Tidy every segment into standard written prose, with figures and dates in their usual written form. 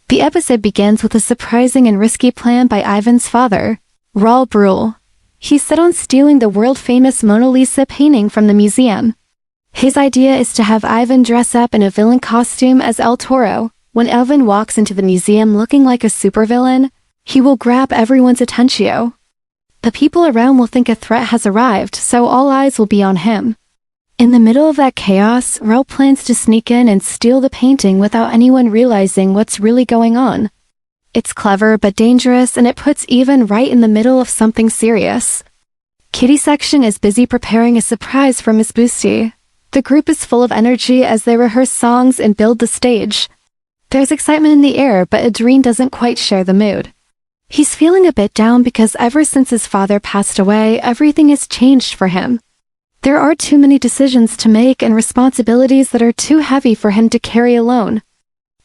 The episode begins with a surprising and risky plan by Ivan's father, Raoul Brule. He's set on stealing the world-famous Mona Lisa painting from the museum. His idea is to have Ivan dress up in a villain costume as El Toro. When Ivan walks into the museum looking like a supervillain, he will grab everyone's attention. The people around will think a threat has arrived, so all eyes will be on him. In the middle of that chaos, Raoul plans to sneak in and steal the painting without anyone realizing what's really going on. It's clever but dangerous, and it puts Ivan right in the middle of something serious. Kitty section is busy preparing a surprise for Miss Boosty. The group is full of energy as they rehearse songs and build the stage. There's excitement in the air, but Adrien doesn't quite share the mood. He's feeling a bit down because ever since his father passed away, everything has changed for him. There are too many decisions to make and responsibilities that are too heavy for him to carry alone.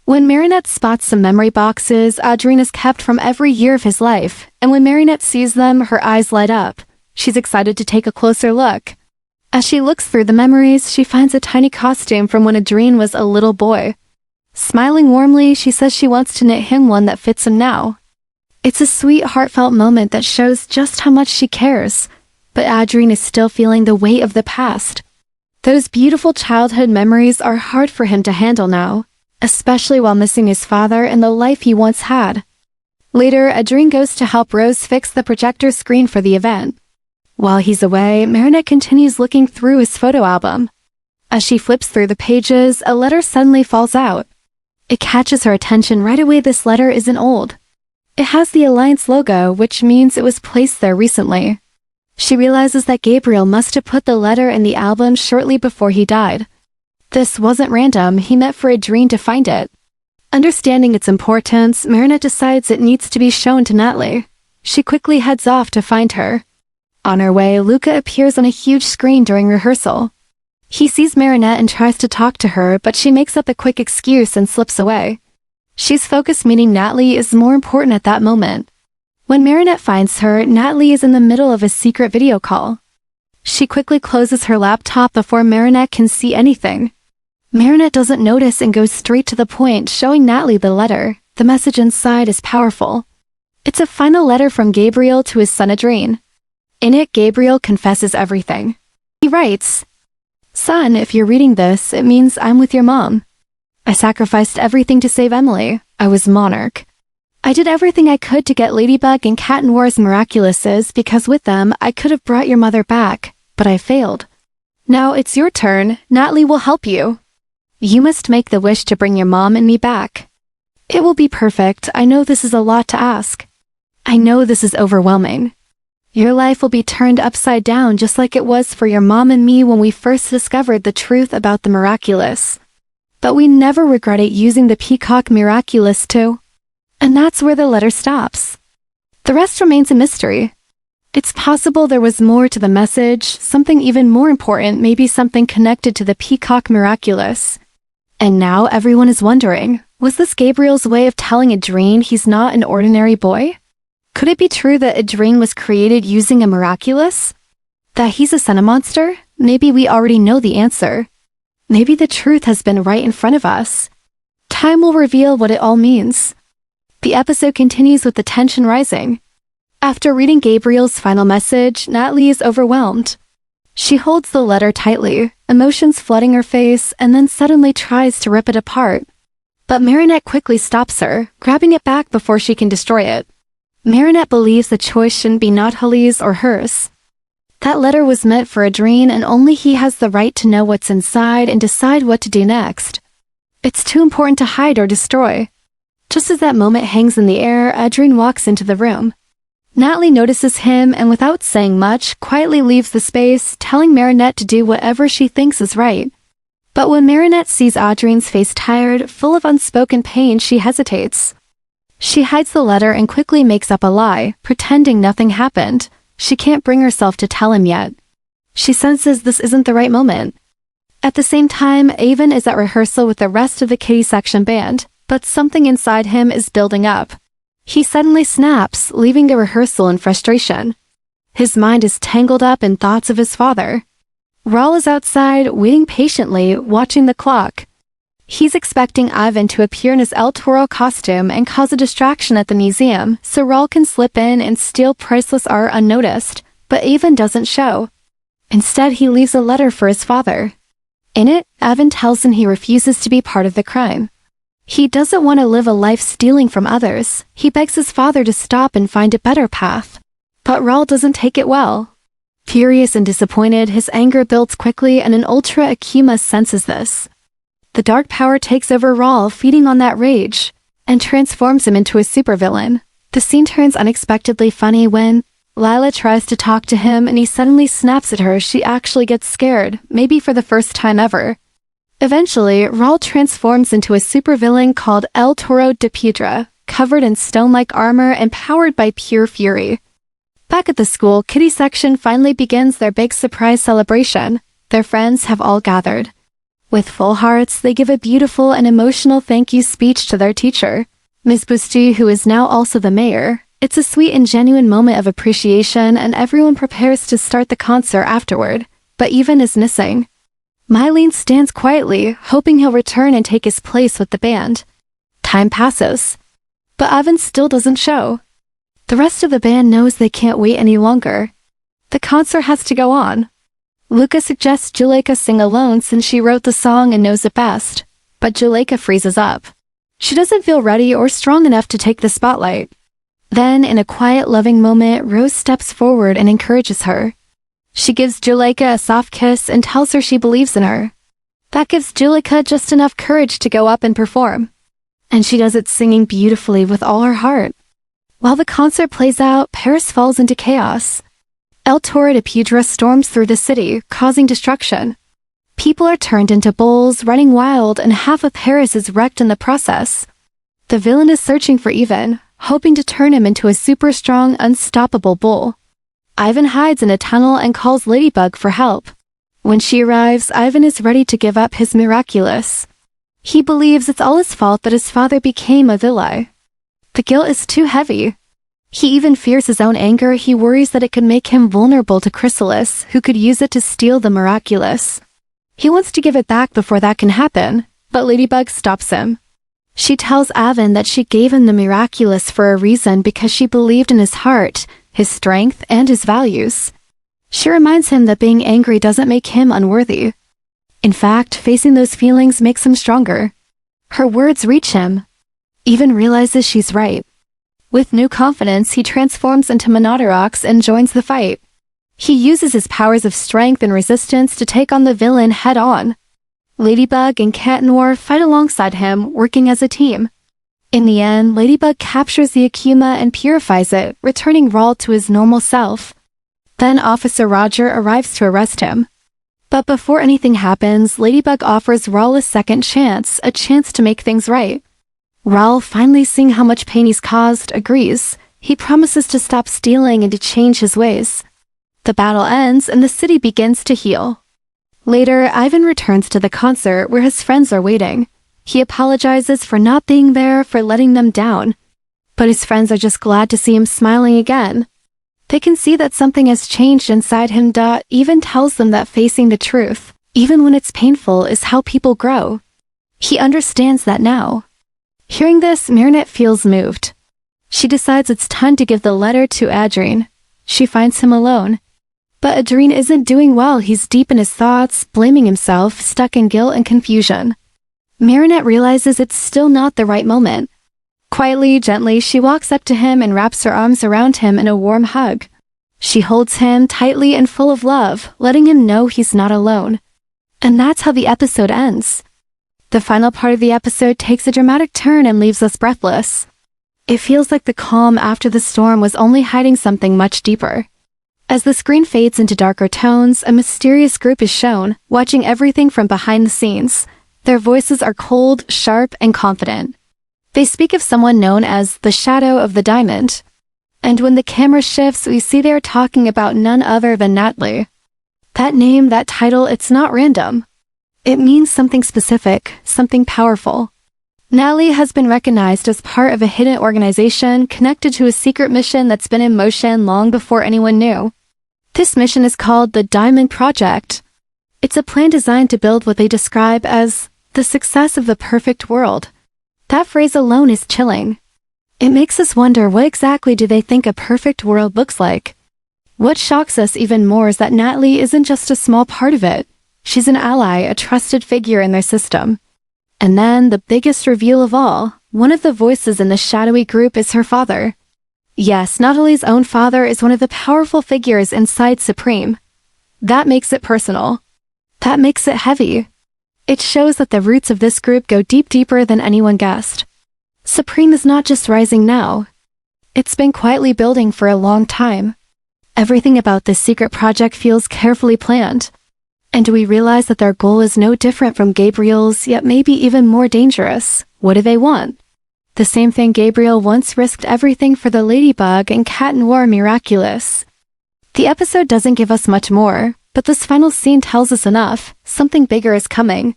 When Marinette spots some memory boxes Adrien has kept from every year of his life, and when Marinette sees them, her eyes light up. She's excited to take a closer look. As she looks through the memories, she finds a tiny costume from when Adrien was a little boy. Smiling warmly, she says she wants to knit him one that fits him now. It's a sweet, heartfelt moment that shows just how much she cares, but Adrien is still feeling the weight of the past. Those beautiful childhood memories are hard for him to handle now, especially while missing his father and the life he once had. Later, Adrien goes to help Rose fix the projector screen for the event. While he's away, Marinette continues looking through his photo album. As she flips through the pages, a letter suddenly falls out. It catches her attention right away. This letter isn't old. It has the Alliance logo, which means it was placed there recently. She realizes that Gabriel must have put the letter in the album shortly before he died. This wasn't random, he meant for Adrien to find it. Understanding its importance, Marinette decides it needs to be shown to Natalie. She quickly heads off to find her. On her way, Luka appears on a huge screen during rehearsal. He sees Marinette and tries to talk to her, but she makes up a quick excuse and slips away. She's focused, meaning Natalie is more important at that moment. When Marinette finds her, Natalie is in the middle of a secret video call. She quickly closes her laptop before Marinette can see anything. Marinette doesn't notice and goes straight to the point, showing Natalie the letter. The message inside is powerful. It's a final letter from Gabriel to his son Adrien. In it, Gabriel confesses everything. He writes, "Son, if you're reading this, it means I'm with your mom. I sacrificed everything to save Emily. I was monarch. I did everything I could to get Ladybug and Catnoir's Miraculouses because with them I could have brought your mother back, but I failed. Now it's your turn. Natalie will help you. You must make the wish to bring your mom and me back. It will be perfect. I know this is a lot to ask. I know this is overwhelming. Your life will be turned upside down just like it was for your mom and me when we first discovered the truth about the miraculous. But we never regretted using the peacock miraculous too." And that's where the letter stops. The rest remains a mystery. It's possible there was more to the message, something even more important, maybe something connected to the peacock miraculous. And now everyone is wondering, was this Gabriel's way of telling Adrien he's not an ordinary boy? Could it be true that Adrien was created using a miraculous? That he's a Senna monster? Maybe we already know the answer. Maybe the truth has been right in front of us. Time will reveal what it all means. The episode continues with the tension rising. After reading Gabriel's final message, Natalie is overwhelmed. She holds the letter tightly, emotions flooding her face, and then suddenly tries to rip it apart. But Marinette quickly stops her, grabbing it back before she can destroy it. Marinette believes the choice shouldn't be Natalie's or hers. That letter was meant for Adrien, and only he has the right to know what's inside and decide what to do next. It's too important to hide or destroy. Just as that moment hangs in the air, Adrien walks into the room. Natalie notices him and without saying much, quietly leaves the space, telling Marinette to do whatever she thinks is right. But when Marinette sees Adrien's face tired, full of unspoken pain, she hesitates. She hides the letter and quickly makes up a lie, pretending nothing happened. She can't bring herself to tell him yet. She senses this isn't the right moment. At the same time, Avon is at rehearsal with the rest of the Kitty section band, but something inside him is building up. He suddenly snaps, leaving the rehearsal in frustration. His mind is tangled up in thoughts of his father. Raoul is outside, waiting patiently, watching the clock. He's expecting Ivan to appear in his El Toro costume and cause a distraction at the museum so Raul can slip in and steal priceless art unnoticed, but Ivan doesn't show. Instead, he leaves a letter for his father. In it, Ivan tells him he refuses to be part of the crime. He doesn't want to live a life stealing from others. He begs his father to stop and find a better path. But Raul doesn't take it well. Furious and disappointed, his anger builds quickly and an Ultra Akuma senses this. The dark power takes over Raul, feeding on that rage, and transforms him into a supervillain. The scene turns unexpectedly funny when Lila tries to talk to him and he suddenly snaps at her. She actually gets scared, maybe for the first time ever. Eventually, Raul transforms into a supervillain called ELTORODEPIEDRA, covered in stone-like armor and powered by pure fury. Back at the school, Kitty section finally begins their big surprise celebration. Their friends have all gathered. With full hearts, they give a beautiful and emotional thank you speech to their teacher, Ms. Busti, who is now also the mayor. It's a sweet and genuine moment of appreciation, and everyone prepares to start the concert afterward, but Ivan is missing. Mylene stands quietly, hoping he'll return and take his place with the band. Time passes, but Ivan still doesn't show. The rest of the band knows they can't wait any longer. The concert has to go on. Luka suggests Juleka sing alone since she wrote the song and knows it best, but Juleka freezes up. She doesn't feel ready or strong enough to take the spotlight. Then, in a quiet, loving moment, Rose steps forward and encourages her. She gives Juleka a soft kiss and tells her she believes in her. That gives Juleka just enough courage to go up and perform. And she does it singing beautifully with all her heart. While the concert plays out, Paris falls into chaos. ELTORODEPIEDRA storms through the city, causing destruction. People are turned into bulls, running wild, and half of Paris is wrecked in the process. The villain is searching for Ivan, hoping to turn him into a super strong, unstoppable bull. Ivan hides in a tunnel and calls Ladybug for help. When she arrives, Ivan is ready to give up his Miraculous. He believes it's all his fault that his father became a villain. The guilt is too heavy. He even fears his own anger. He worries that it could make him vulnerable to Chrysalis, who could use it to steal the Miraculous. He wants to give it back before that can happen, but Ladybug stops him. She tells Ivan that she gave him the Miraculous for a reason because she believed in his heart, his strength, and his values. She reminds him that being angry doesn't make him unworthy. In fact, facing those feelings makes him stronger. Her words reach him. Ivan realizes she's right. With new confidence, he transforms into Monodorox and joins the fight. He uses his powers of strength and resistance to take on the villain head-on. Ladybug and Catnoir fight alongside him, working as a team. In the end, Ladybug captures the Akuma and purifies it, returning Raul to his normal self. Then Officer Roger arrives to arrest him. But before anything happens, Ladybug offers Raul a second chance, a chance to make things right. Raul, finally seeing how much pain he's caused, agrees. He promises to stop stealing and to change his ways. The battle ends and the city begins to heal. Later, Ivan returns to the concert where his friends are waiting. He apologizes for not being there, for letting them down. But his friends are just glad to see him smiling again. They can see that something has changed inside him. Ivan tells them that facing the truth, even when it's painful, is how people grow. He understands that now. Hearing this, Marinette feels moved. She decides it's time to give the letter to Adrien. She finds him alone. But Adrien isn't doing well. He's deep in his thoughts, blaming himself, stuck in guilt and confusion. Marinette realizes it's still not the right moment. Quietly, gently, she walks up to him and wraps her arms around him in a warm hug. She holds him tightly and full of love, letting him know he's not alone. And that's how the episode ends. The final part of the episode takes a dramatic turn and leaves us breathless. It feels like the calm after the storm was only hiding something much deeper. As the screen fades into darker tones, a mysterious group is shown, watching everything from behind the scenes. Their voices are cold, sharp, and confident. They speak of someone known as the Shadow of the Diamond. And when the camera shifts, we see they are talking about none other than Natalie. That name, that title, it's not random. It means something specific, something powerful. Natalie has been recognized as part of a hidden organization connected to a secret mission that's been in motion long before anyone knew. This mission is called the Diamond Project. It's a plan designed to build what they describe as The success of the perfect world. That phrase alone is chilling. It makes us wonder, what exactly do they think a perfect world looks like? What shocks us even more is that Natalie isn't just a small part of it. She's an ally, a trusted figure in their system. And then, the biggest reveal of all, one of the voices in the shadowy group is her father. Yes, Natalie's own father is one of the powerful figures inside Supreme. That makes it personal. That makes it heavy. It shows that the roots of this group go deeper than anyone guessed. Supreme is not just rising now. It's been quietly building for a long time. Everything about this secret project feels carefully planned. And we realize that their goal is no different from Gabriel's, yet maybe even more dangerous. What do they want? The same thing Gabriel once risked everything for the Ladybug and Catnoir Miraculous. The episode doesn't give us much more, but this final scene tells us enough. Something bigger is coming.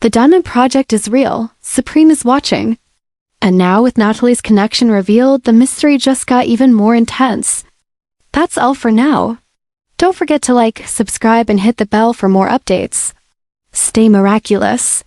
The Diamond Project is real. Supreme is watching. And now, with Natalie's connection revealed, the mystery just got even more intense. That's all for now. Don't forget to like, subscribe, and hit the bell for more updates. Stay miraculous.